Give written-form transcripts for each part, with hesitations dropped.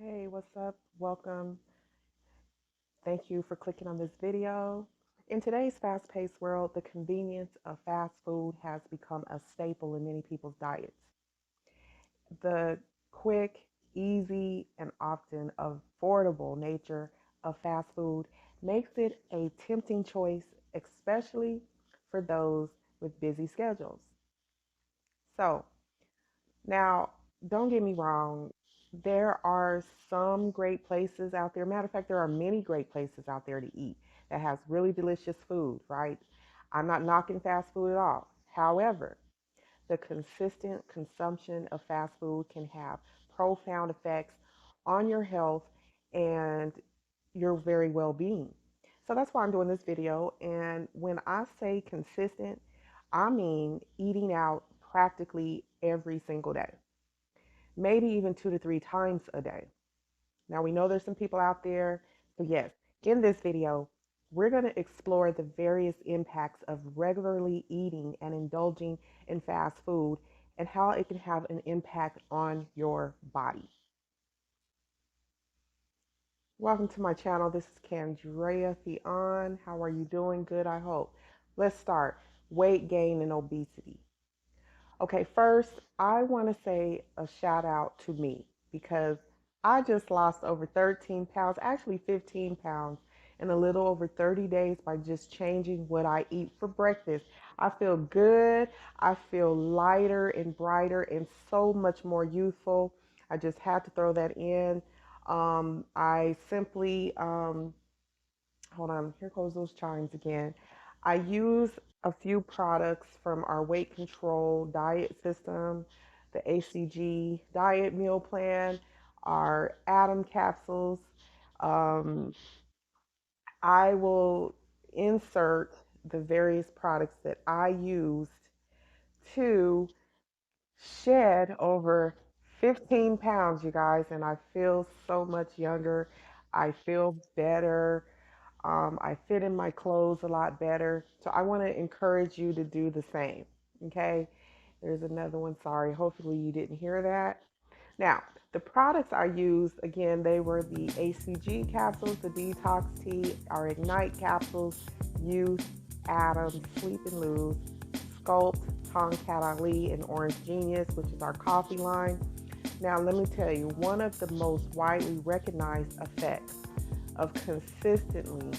Hey, what's up? Welcome. Thank you for clicking on this video. In today's fast-paced world, the convenience of fast food has become a staple in many people's diets. The quick, easy, and often affordable nature of fast food makes it a tempting choice, especially for those with busy schedules. So, now, don't get me wrong. There are some great places out there. Matter of fact, there are many great places out there to eat that has really delicious food, right? I'm not knocking fast food at all. However, the consistent consumption of fast food can have profound effects on your health and your very well-being. So that's why I'm doing this video. And when I say consistent, I mean eating out practically every single day, maybe even 2 to 3 times a day. Now, we know there's some people out there, but yes, in this video, we're going to explore the various impacts of regularly eating and indulging in fast food and how it can have an impact on your body. Welcome to my channel. This is Candrea Theon. How are you doing? Good, I hope. Let's start. Weight gain and obesity. Okay, first, I want to say a shout out to me because I just lost over 13 pounds, actually 15 pounds, in a little over 30 days by just changing what I eat for breakfast. I feel good. I feel lighter and brighter and so much more youthful. I just had to throw that in. I simply, hold on, here goes those chimes again. I use a few products from our weight control diet system, the ACG diet meal plan, our Atom capsules. Um, I will insert the various products that I used to shed over 15 pounds, you guys, and I feel so much younger. I feel better. I fit in my clothes a lot better. So I want to encourage you to do the same. Okay. There's another one. Sorry. Hopefully you didn't hear that. Now, the products I used, again, they were the ACG capsules, the Detox Tea, our Ignite capsules, Youth, Atom, Sleep and Lose, Sculpt, Tongkat Ali, and Orange Genius, which is our coffee line. Now, let me tell you, one of the most widely recognized effects of consistently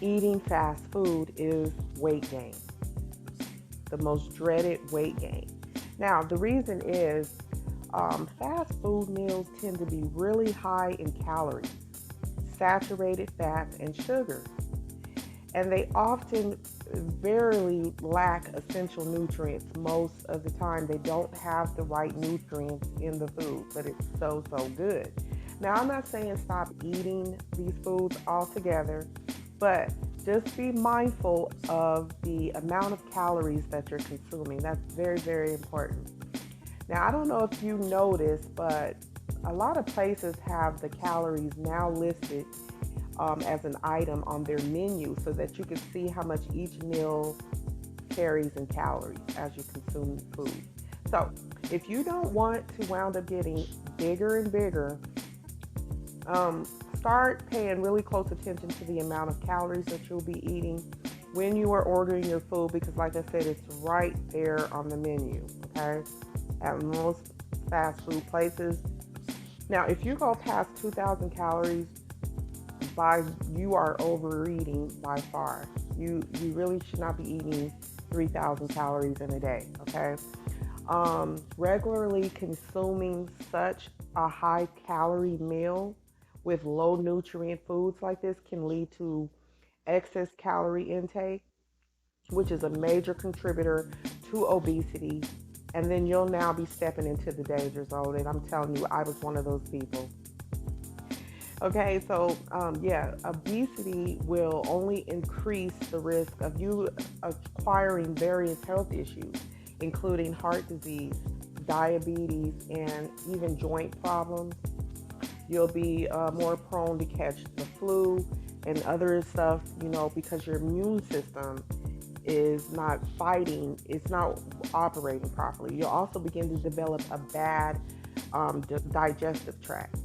eating fast food is weight gain, the most dreaded weight gain. Now, the reason is fast food meals tend to be really high in calories, saturated fats, and sugar, and they often very lack essential nutrients. Most of the time, they don't have the right nutrients in the food, but it's so good. Now, I'm not saying stop eating these foods altogether, but just be mindful of the amount of calories that you're consuming. That's very important. Now, I don't know if you noticed, but a lot of places have the calories now listed as an item on their menu so that you can see how much each meal carries in calories as you consume the food. So if you don't want to wound up getting bigger and bigger, start paying really close attention to the amount of calories that you'll be eating when you are ordering your food, because like I said, it's right there on the menu, okay, at most fast food places. Now, if you go past 2,000 calories, you are overeating by far. You really should not be eating 3,000 calories in a day, okay? Regularly consuming such a high calorie meal with low nutrient foods like this can lead to excess calorie intake, which is a major contributor to obesity. And then you'll now be stepping into the danger zone. And I'm telling you, I was one of those people. Okay, so yeah, obesity will only increase the risk of you acquiring various health issues, including heart disease, diabetes, and even joint problems. You'll be more prone to catch the flu and other stuff, because your immune system is not fighting, it's not operating properly. You'll also begin to develop a bad digestive tract,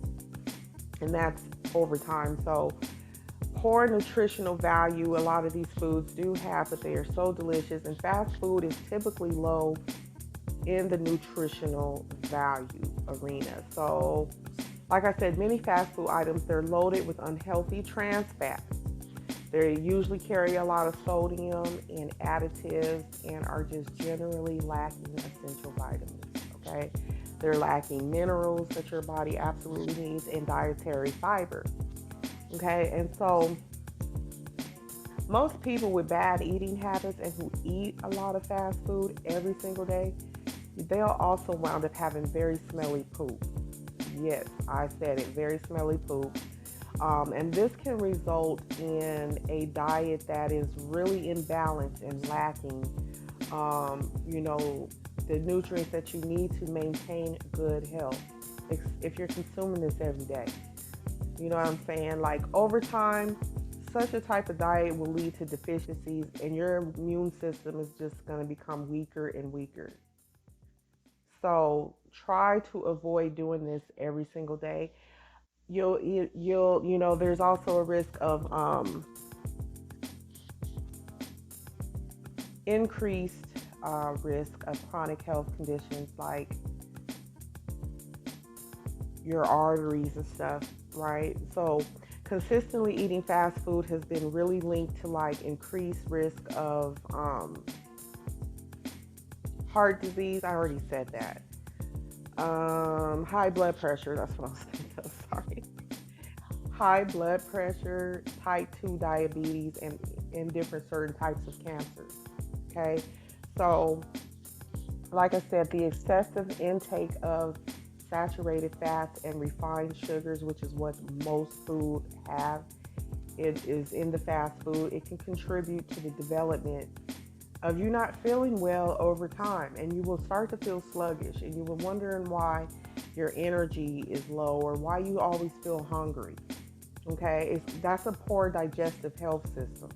and that's over time. So poor nutritional value a lot of these foods do have, but they are so delicious. And fast food is typically low in the nutritional value arena. So, like I said, many fast food items, they're loaded with unhealthy trans fats. They usually carry a lot of sodium and additives and are just generally lacking essential vitamins, okay? They're lacking minerals that your body absolutely needs and dietary fiber, okay? And so most people with bad eating habits and who eat a lot of fast food every single day, they'll also wound up having very smelly poop. Yes, I said it, very smelly poop. And this can result in a diet that is really imbalanced and lacking, the nutrients that you need to maintain good health if you're consuming this every day. You know what I'm saying? Like over time, such a type of diet will lead to deficiencies and your immune system is just going to become weaker and weaker. So try to avoid doing this every single day. There's also a risk of increased risk of chronic health conditions like your arteries and stuff, right? So consistently eating fast food has been really linked to like increased risk of heart disease. I already said that. High blood pressure, that's what I was thinking of, sorry. High blood pressure, type 2 diabetes, and different certain types of cancers, okay? So, like I said, the excessive intake of saturated fats and refined sugars, which is what most food have, it is in the fast food. It can contribute to the development of you not feeling well over time, and you will start to feel sluggish, and you will wondering why your energy is low or why you always feel hungry. Okay, that's a poor digestive health system.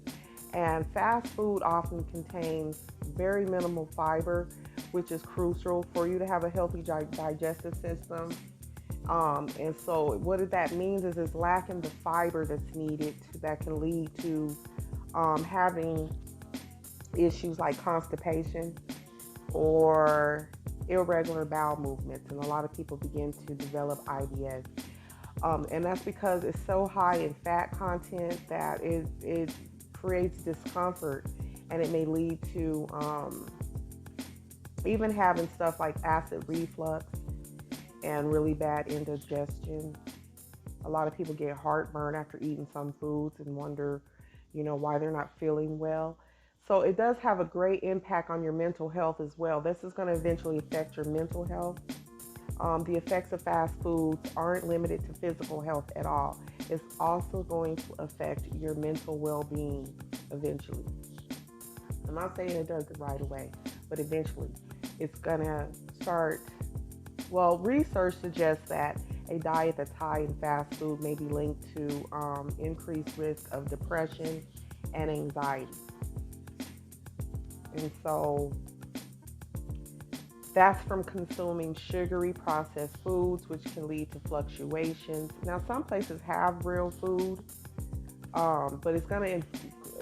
And fast food often contains very minimal fiber, which is crucial for you to have a healthy digestive system. And so what that means is it's lacking the fiber that's needed that can lead to having issues like constipation or irregular bowel movements. And a lot of people begin to develop IBS. And that's because it's so high in fat content that it creates discomfort, and it may lead to even having stuff like acid reflux and really bad indigestion. A lot of people get heartburn after eating some foods and wonder, why they're not feeling well. So it does have a great impact on your mental health as well. This is going to eventually affect your mental health. The effects of fast foods aren't limited to physical health at all. It's also going to affect your mental well-being eventually. I'm not saying it does it right away, but eventually it's going to start. Well, research suggests that a diet that's high in fast food may be linked to increased risk of depression and anxiety. And so that's from consuming sugary processed foods, which can lead to fluctuations. Now, some places have real food, but it's going to,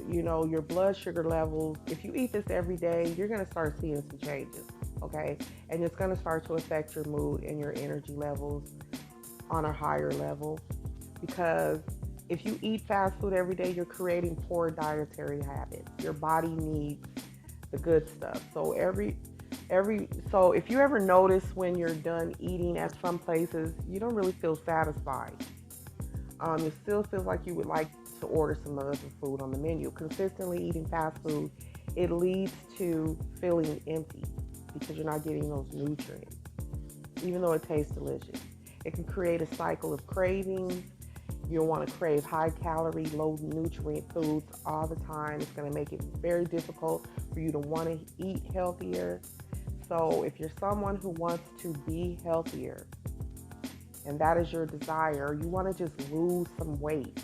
your blood sugar levels, if you eat this every day, you're going to start seeing some changes, okay? And it's going to start to affect your mood and your energy levels on a higher level, because if you eat fast food every day, you're creating poor dietary habits. Your body needs the good stuff. So so if you ever notice when you're done eating at some places, you don't really feel satisfied. It still feels like you would like to order some other food on the menu. Consistently eating fast food, it leads to feeling empty because you're not getting those nutrients, even though it tastes delicious. It can create a cycle of cravings. You'll want to crave high calorie, low nutrient foods all the time. It's going to make it very difficult for you to want to eat healthier. So if you're someone who wants to be healthier, and that is your desire, you want to just lose some weight,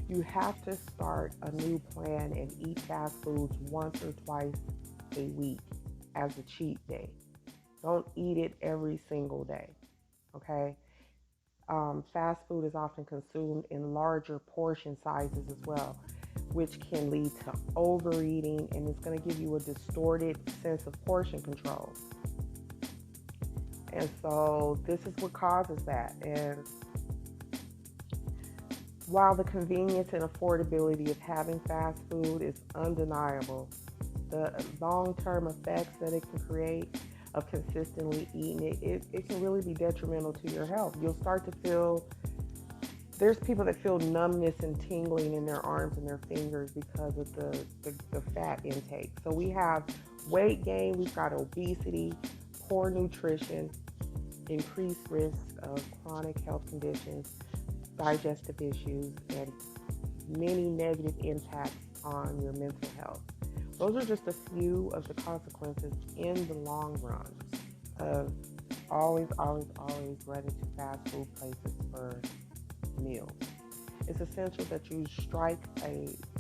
you have to start a new plan and eat fast foods once or twice a week as a cheat day. Don't eat it every single day. Okay. Fast food is often consumed in larger portion sizes as well, which can lead to overeating, and it's going to give you a distorted sense of portion control. And so this is what causes that. And while the convenience and affordability of having fast food is undeniable, the long-term effects that it can create of consistently eating it can really be detrimental to your health. You'll start to feel, there's people that feel numbness and tingling in their arms and their fingers because of the fat intake. So we have weight gain, we've got obesity, poor nutrition, increased risk of chronic health conditions, digestive issues, and many negative impacts on your mental health. Those are just a few of the consequences in the long run of always running to fast food places for meals. It's essential that you strike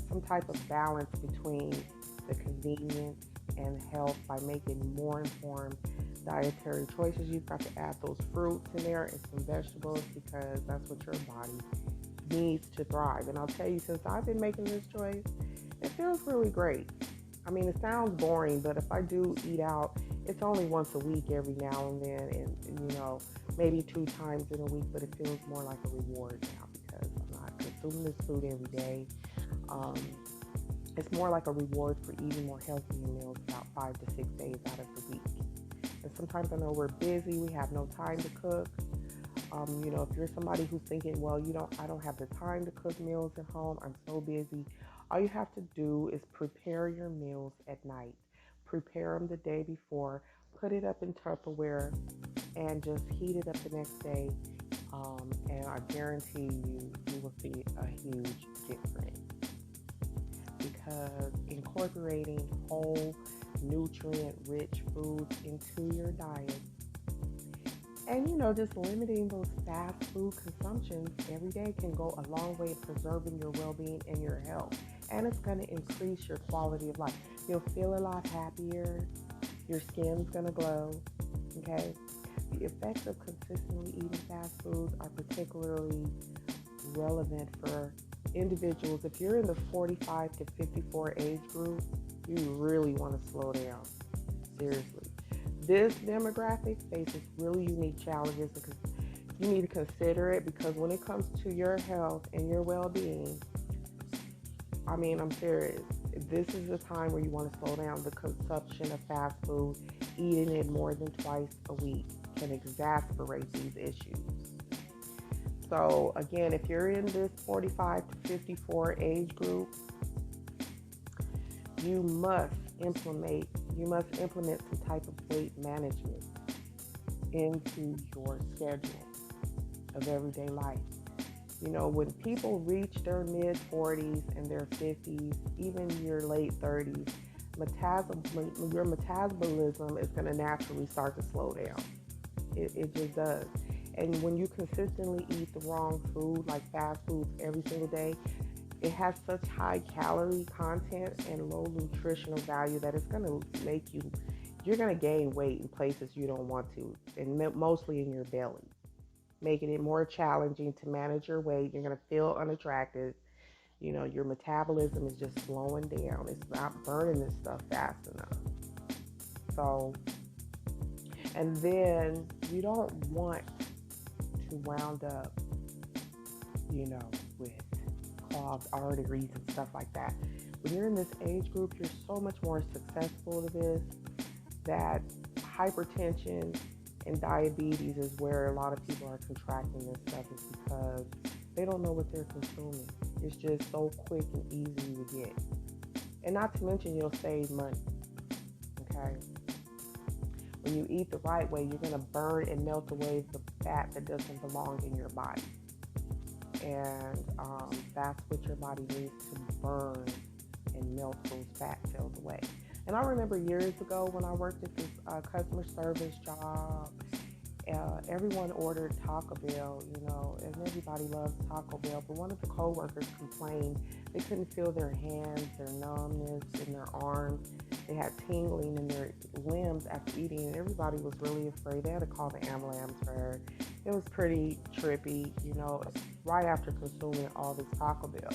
some type of balance between the convenience and health by making more informed dietary choices. You've got to add those fruits in there and some vegetables because that's what your body needs to thrive. And I'll tell you, since I've been making this choice, it feels really great. I mean, it sounds boring, but if I do eat out, it's only once a week every now and then, and maybe 2 times in a week, but it feels more like a reward now because I'm not consuming this food every day. It's more like a reward for eating more healthy meals about 5 to 6 days out of the week. And sometimes I know we're busy, we have no time to cook. If you're somebody who's thinking, well, I don't have the time to cook meals at home, I'm so busy. All you have to do is prepare your meals at night. Prepare them the day before, put it up in Tupperware, and just heat it up the next day. And I guarantee you will see a huge difference. Because incorporating whole, nutrient-rich foods into your diet, and just limiting those fast food consumptions every day can go a long way in preserving your well-being and your health. And it's going to increase your quality of life. You'll feel a lot happier. Your skin's going to glow. Okay? The effects of consistently eating fast foods are particularly relevant for individuals. If you're in the 45 to 54 age group, you really want to slow down. Seriously. This demographic faces really unique challenges because you need to consider it, because when it comes to your health and your well-being, I mean, I'm serious. This is a time where you want to slow down. The consumption of fast food, eating it more than twice a week, can exacerbate these issues. So again, if you're in this 45 to 54 age group, you must implement some type of weight management into your schedule of everyday life. When people reach their mid-40s and their 50s, even your late 30s, your metabolism is going to naturally start to slow down. It just does. And when you consistently eat the wrong food, like fast foods, every single day, it has such high calorie content and low nutritional value that it's going to you're going to gain weight in places you don't want to, and mostly in your belly, making it more challenging to manage your weight. You're going to feel unattractive. Your metabolism is just slowing down. It's not burning this stuff fast enough. So, and then you don't want to wound up, with clogged arteries and stuff like that. When you're in this age group, you're so much more susceptible to this, that hypertension and diabetes is where a lot of people are contracting this stuff, is because they don't know what they're consuming. It's just so quick and easy to get. And not to mention, you'll save money. Okay? When you eat the right way, you're going to burn and melt away the fat that doesn't belong in your body. And that's what your body needs to burn and melt those fat cells away. And I remember years ago when I worked at this customer service job, Everyone ordered Taco Bell, and everybody loves Taco Bell. But one of the coworkers complained they couldn't feel their hands, their numbness in their arms. They had tingling in their limbs after eating, and everybody was really afraid. They had to call the ambulance for her. It was pretty trippy, right after consuming all this Taco Bell.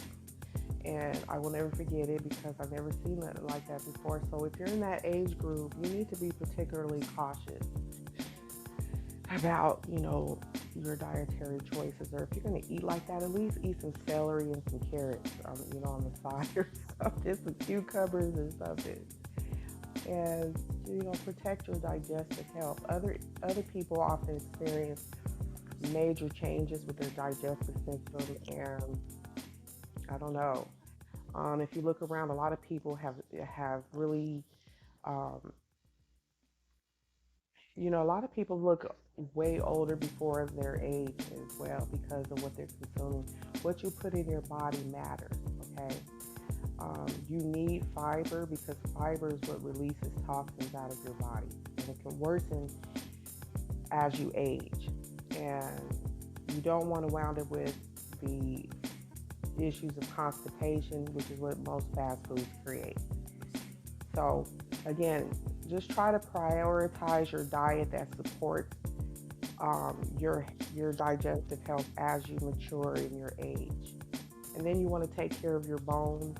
And I will never forget it because I've never seen nothing like that before. So if you're in that age group, you need to be particularly cautious about, your dietary choices. Or if you're going to eat like that, at least eat some celery and some carrots, on the side or something, some cucumbers or something. And, protect your digestive health. Other people often experience major changes with their digestive system, and I don't know. If you look around, a lot of people have really, a lot of people look way older before their age as well because of what they're consuming. What you put in your body matters, okay? You need fiber because fiber is what releases toxins out of your body, and it can worsen as you age. And you don't want to wound up with the issues of constipation, which is what most fast foods create. So again, just try to prioritize your diet that supports your digestive health as you mature in your age. And then you want to take care of your bones,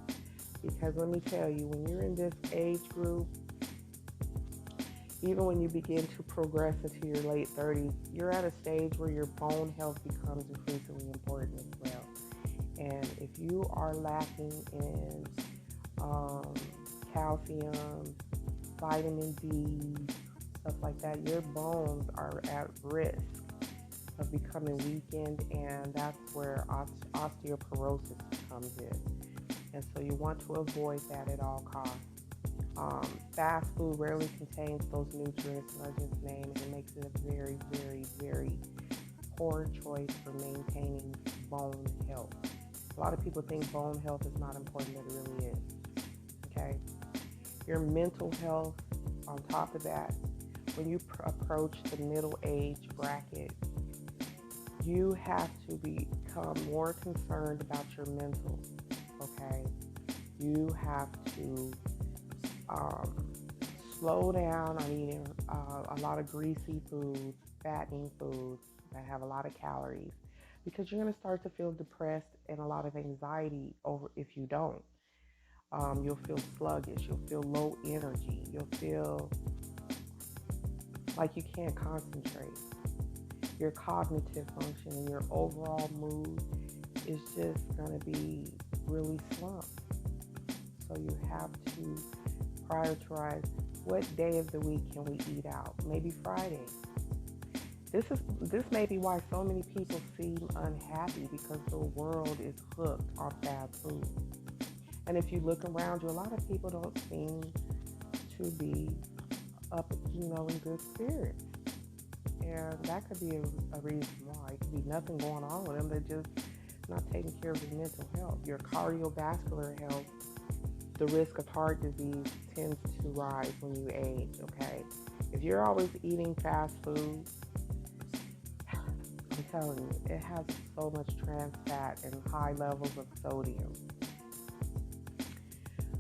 because let me tell you, when you're in this age group, even when you begin to progress into your late 30s, you're at a stage where your bone health becomes increasingly important as well. And if you are lacking in calcium, vitamin D, stuff like that, your bones are at risk of becoming weakened, and that's where osteoporosis comes in. And so you want to avoid that at all costs. Fast food rarely contains those nutrients that I just named, and it makes it a very, very, very poor choice for maintaining bone health. A lot of people think bone health is not important, but it really is. Okay? Your mental health, on top of that, when you approach the middle age bracket, you have to become more concerned about your mental. Okay? You have to slow down on eating a lot of greasy foods, fattening foods that have a lot of calories, because you're going to start to feel depressed and a lot of anxiety over if you don't. You'll feel sluggish. You'll feel low energy. You'll feel like you can't concentrate. Your cognitive function and your overall mood is just going to be really slumped. So you have to prioritize what day of the week can we eat out. Maybe Friday. This may be why so many people seem unhappy, because the world is hooked on fast food. And if you look around you, a lot of people don't seem to be up, in good spirits. And that could be a reason why. It could be nothing going on with them. They're just not taking care of their mental health. Your cardiovascular health, the risk of heart disease tends to rise when you age, okay? If you're always eating fast food, I'm telling you, it has so much trans fat and high levels of sodium,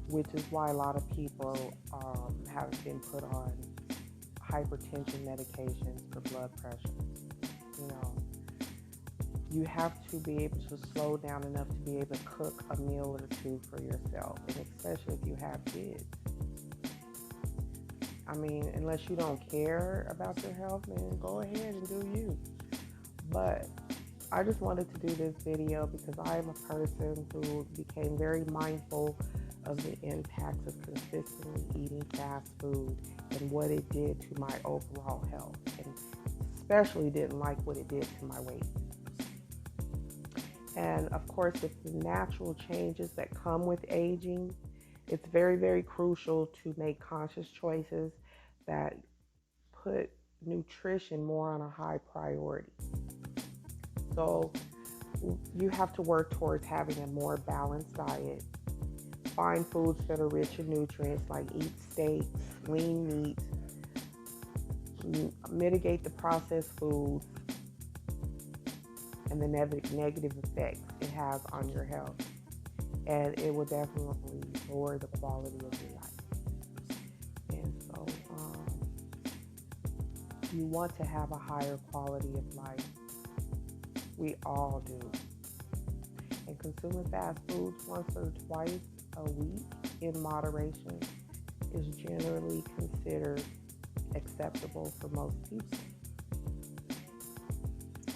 which is why a lot of people have been put on hypertension medications for blood pressure. You have to be able to slow down enough to be able to cook a meal or two for yourself, and especially if you have kids. I mean, unless you don't care about your health, then go ahead and do you. But I just wanted to do this video because I am a person who became very mindful of the impacts of consistently eating fast food and what it did to my overall health, and especially didn't like what it did to my weight. And of course, with the natural changes that come with aging, it's very, very crucial to make conscious choices that put nutrition more on a high priority. So you have to work towards having a more balanced diet. Find foods that are rich in nutrients, like eat steaks, lean meat, mitigate the processed foods and the negative effects it has on your health. And it will definitely lower the quality of your life. And so you want to have a higher quality of life. We all do. And consuming fast foods once or twice a week in moderation is generally considered acceptable for most people.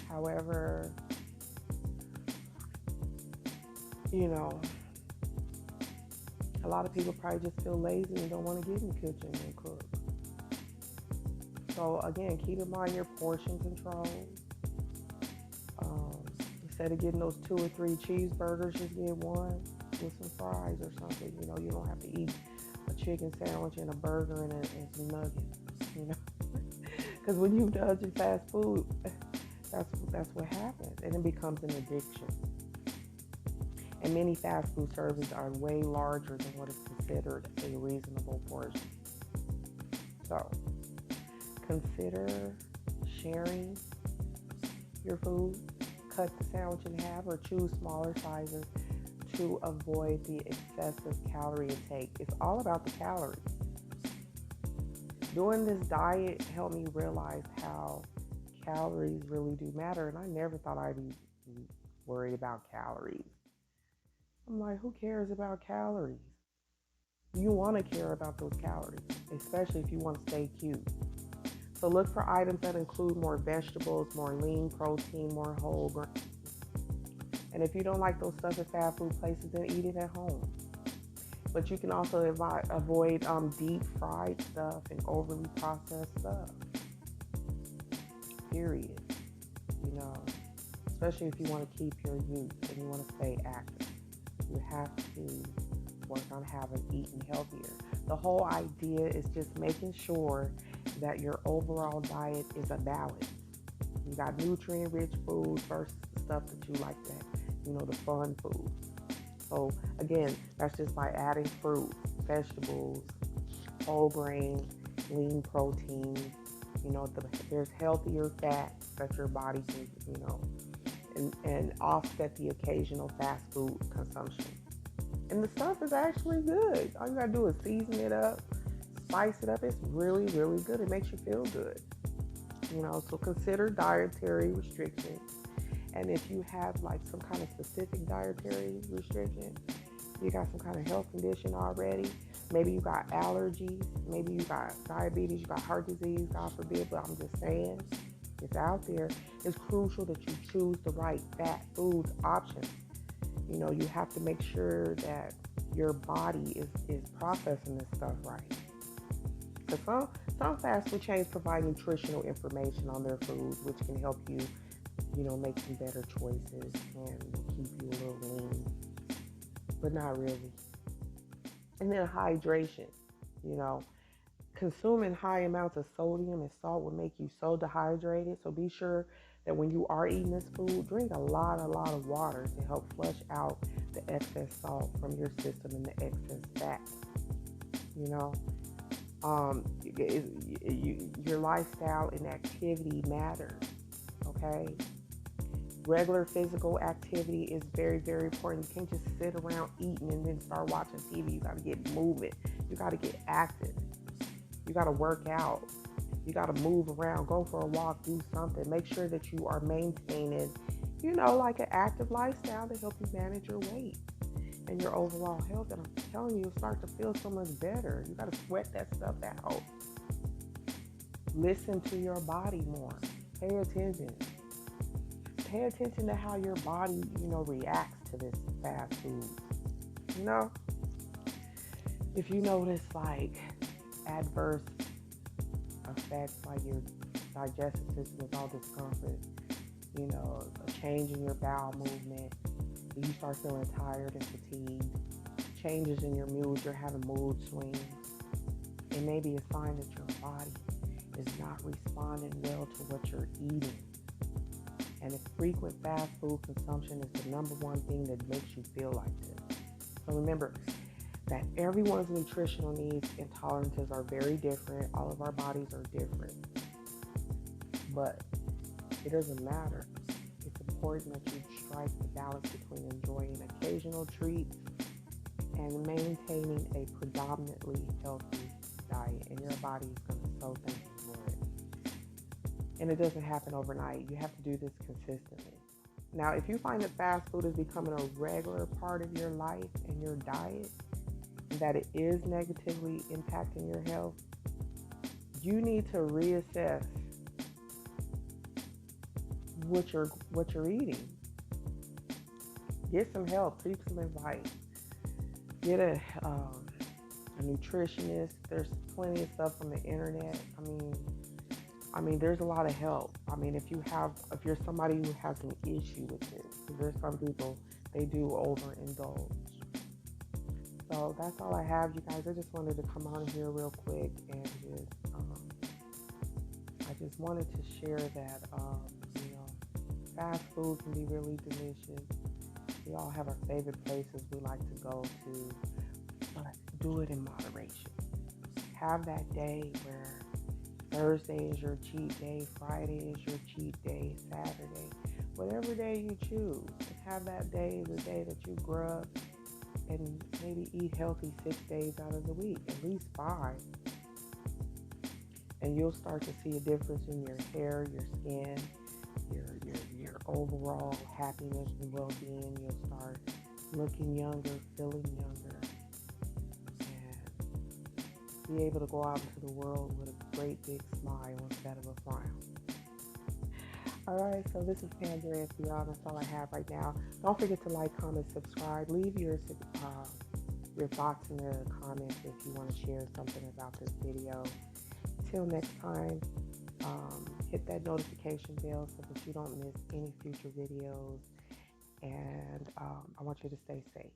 However, a lot of people probably just feel lazy and don't want to get in the kitchen and cook. So again, keep in mind your portion control. Instead of getting those 2 or 3 cheeseburgers, just get one with some fries or something. You don't have to eat a chicken sandwich and a burger and some nuggets. Because when you indulge in fast food, that's what happens, and it becomes an addiction. And many fast food services are way larger than what is considered a reasonable portion. So consider sharing your food. Cut the sandwich in half or choose smaller sizes to avoid the excessive calorie intake. It's all about the calories. Doing this diet helped me realize how calories really do matter, and I never thought I'd be worried about calories. I'm like, who cares about calories? You want to care about those calories, especially if you want to stay cute. So look for items that include more vegetables, more lean protein, more whole grain. And if you don't like those stuff at fast food places, then eat it at home. But you can also avoid deep fried stuff and overly processed stuff. Period. Especially if you want to keep your youth and you want to stay active. You have to work on eating healthier. The whole idea is just making sure that your overall diet is a balance. You got nutrient-rich food versus the stuff that you like the fun food. So again, that's just by adding fruit, vegetables, whole grain, lean protein. There's healthier fats that your body can, and offset the occasional fast food consumption. And the stuff is actually good. All you gotta do is season it up, spice it up. It's really, really good. It makes you feel good. So consider dietary restrictions. And if you have some kind of specific dietary restriction, you got some kind of health condition already, maybe you got allergies, maybe you got diabetes, you got heart disease, God forbid, but I'm just saying, it's out there. It's crucial that you choose the right fat food options. You have to make sure that your body is processing this stuff right. Because some fast food chains provide nutritional information on their food, which can help you, make some better choices and keep you a little lean, but not really. And then hydration, consuming high amounts of sodium and salt will make you so dehydrated. So be sure that when you are eating this food, drink a lot of water to help flush out the excess salt from your system and the excess fat. Your lifestyle and activity matters, okay? Regular physical activity is very, very important. You can't just sit around eating and then start watching TV. You got to get moving. You got to get active. You got to work out. You got to move around, go for a walk, do something. Make sure that you are maintaining, an active lifestyle to help you manage your weight and your overall health. And I'm telling you, you'll start to feel so much better. You got to sweat that stuff out. Listen to your body more. Pay attention. Pay attention to how your body, reacts to this fast food. If you notice adverse effects, like your digestive system is all discomfort, a change in your bowel movement, you start feeling tired and fatigued, changes in your mood, you're having mood swings, it may be a sign that your body is not responding well to what you're eating. And if frequent fast food consumption is the number one thing that makes you feel like this. So remember that everyone's nutritional needs and tolerances are very different. All of our bodies are different. but it doesn't matter. It's important that you strike the balance between enjoying occasional treats and maintaining a predominantly healthy diet, and your body is going to so thank you for it. And it doesn't happen overnight. You have to do this consistently. Now, if you find that fast food is becoming a regular part of your life and your diet, and that it is negatively impacting your health, you need to reassess what you're eating. Get some help, seek some advice. Get a nutritionist. There's plenty of stuff on the internet. I mean, there's a lot of help. I mean, if you're somebody who has an issue with this, there's some people, they do overindulge. So that's all I have, you guys. I just wanted to come on here real quick and I just wanted to share that, fast food can be really delicious. We all have our favorite places we like to go to, but do it in moderation. Have that day where Thursday is your cheat day, Friday is your cheat day, Saturday, whatever day you choose. Just have that day, the day that you grub, and maybe eat healthy 6 days out of the week, at least 5. And you'll start to see a difference in your hair, your skin, your overall happiness and well-being. You'll start looking younger, feeling younger, and be able to go out into the world with a great big smile instead of a frown. All right, so this is Pandora Theon. That's all I have right now. Don't forget to like, comment, subscribe. Leave your thoughts in the comments if you want to share something about this video. Till next time, hit that notification bell so that you don't miss any future videos. And I want you to stay safe.